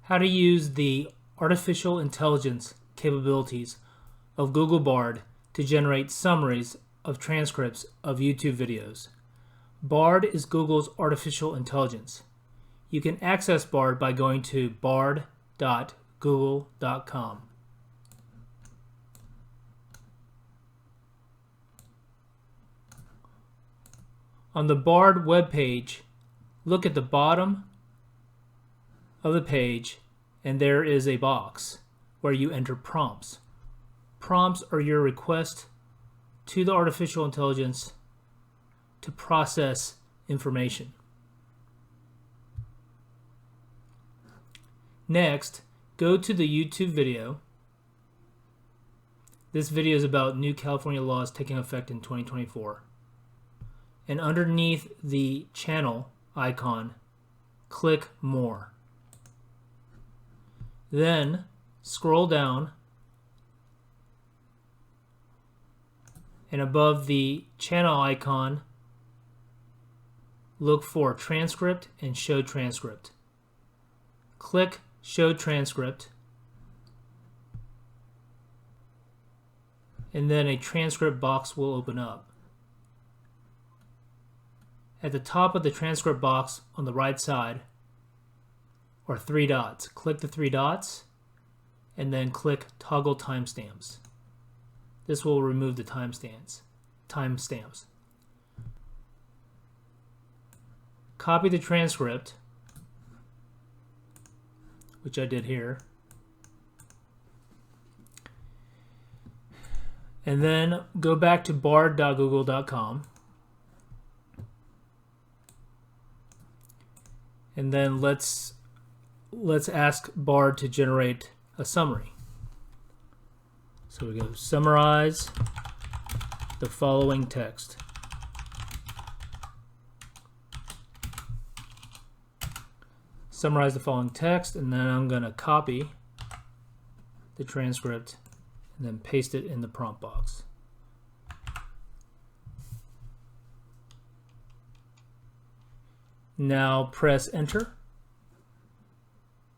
how to use the artificial intelligence capabilities of Google Bard to generate summaries of transcripts of YouTube videos. Bard is Google's artificial intelligence. You can access Bard by going to b.google.r. On the Bard webpage, look at the bottom of the page, and there is a box where you enter prompts. Prompts are your request to the artificial intelligence to process information. Next, go to the YouTube video. This video is about new California laws taking effect in 2024. And underneath the channel icon, click More. Then scroll down, and above the channel icon, look for Transcript and Show Transcript. Click Show Transcript, and then a transcript box will open up. At the top of the transcript box on the right side are three dots. Click the three dots and then click Toggle Timestamps. This will remove the timestamps. Copy the transcript, which I did here, and then go back to bard.google.com. And then let's ask Bard to generate a summary. So we go summarize the following text. Summarize the following text, and then I'm going to copy the transcript and then paste it in the prompt box. Now press enter.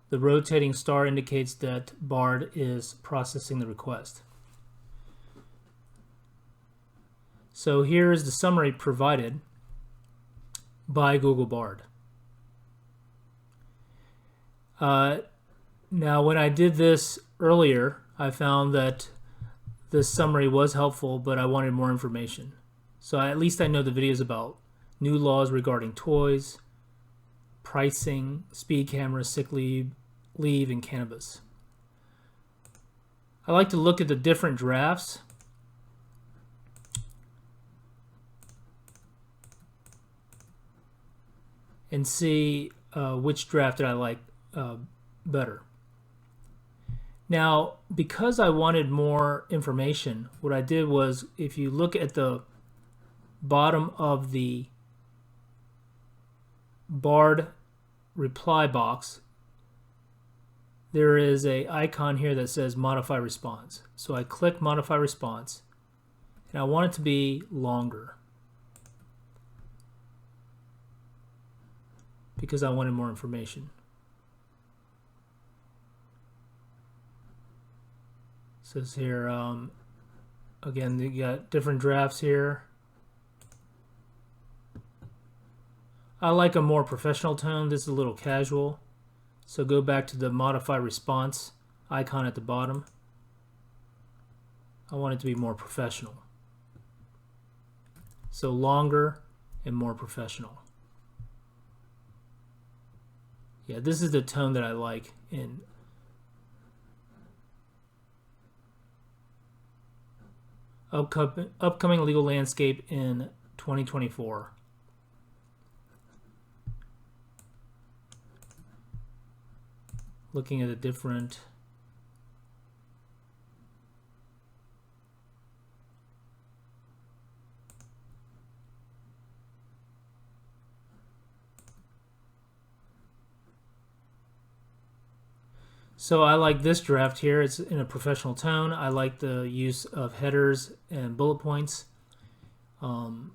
The rotating star indicates that Bard is processing the request. So here is the summary provided by Google Bard. Now when I did this earlier, I found that this summary was helpful, but I wanted more information. So at least I know the video is about new laws regarding toys, pricing, speed cameras, sick leave, and cannabis. I like to look at the different drafts and see which draft that I like better. Now, because I wanted more information, what I did was, if you look at the bottom of the Bard reply box, there is an icon here that says modify response. So I click modify response, and I want it to be longer because I wanted more information. It says here, again, you got different drafts here. I like a more professional tone. This is a little casual. So go back to the modify response icon at the bottom. I want it to be more professional. So longer and more professional. Yeah, this is the tone that I like in upcoming legal landscape in 2024. Looking at a different So I like this draft here. It's in a professional tone. I like the use of headers and bullet points. And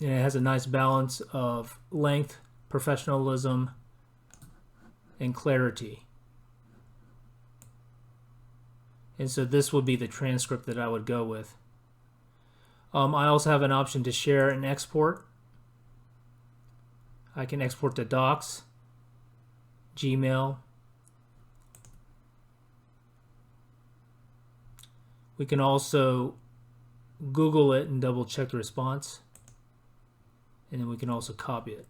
it has a nice balance of length, professionalism, and clarity. And so this would be the transcript that I would go with. I also have an option to share and export. I can export to Docs, Gmail. We can also Google it and double check the response. And then we can also copy it.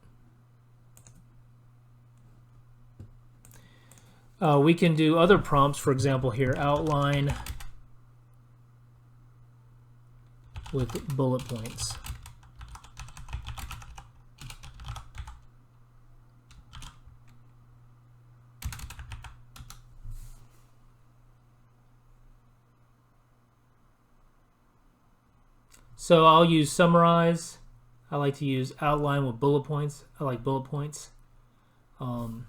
We can do other prompts, for example here, outline with bullet points. So I'll use summarize. I like to use outline with bullet points. I like bullet points. And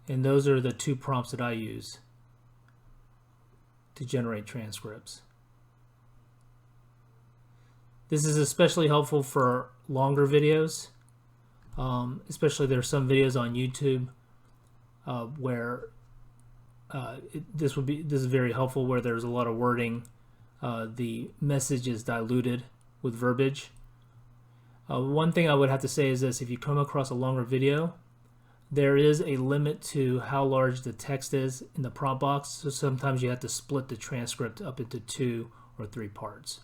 those are the two prompts that I use to generate transcripts. This is especially helpful for longer videos. Especially there are some videos on YouTube where this is very helpful, where there's a lot of wording. The message is diluted with verbiage. One thing I would have to say is this: if you come across a longer video, there is a limit to how large the text is in the prompt box, so sometimes you have to split the transcript up into 2 or 3 parts.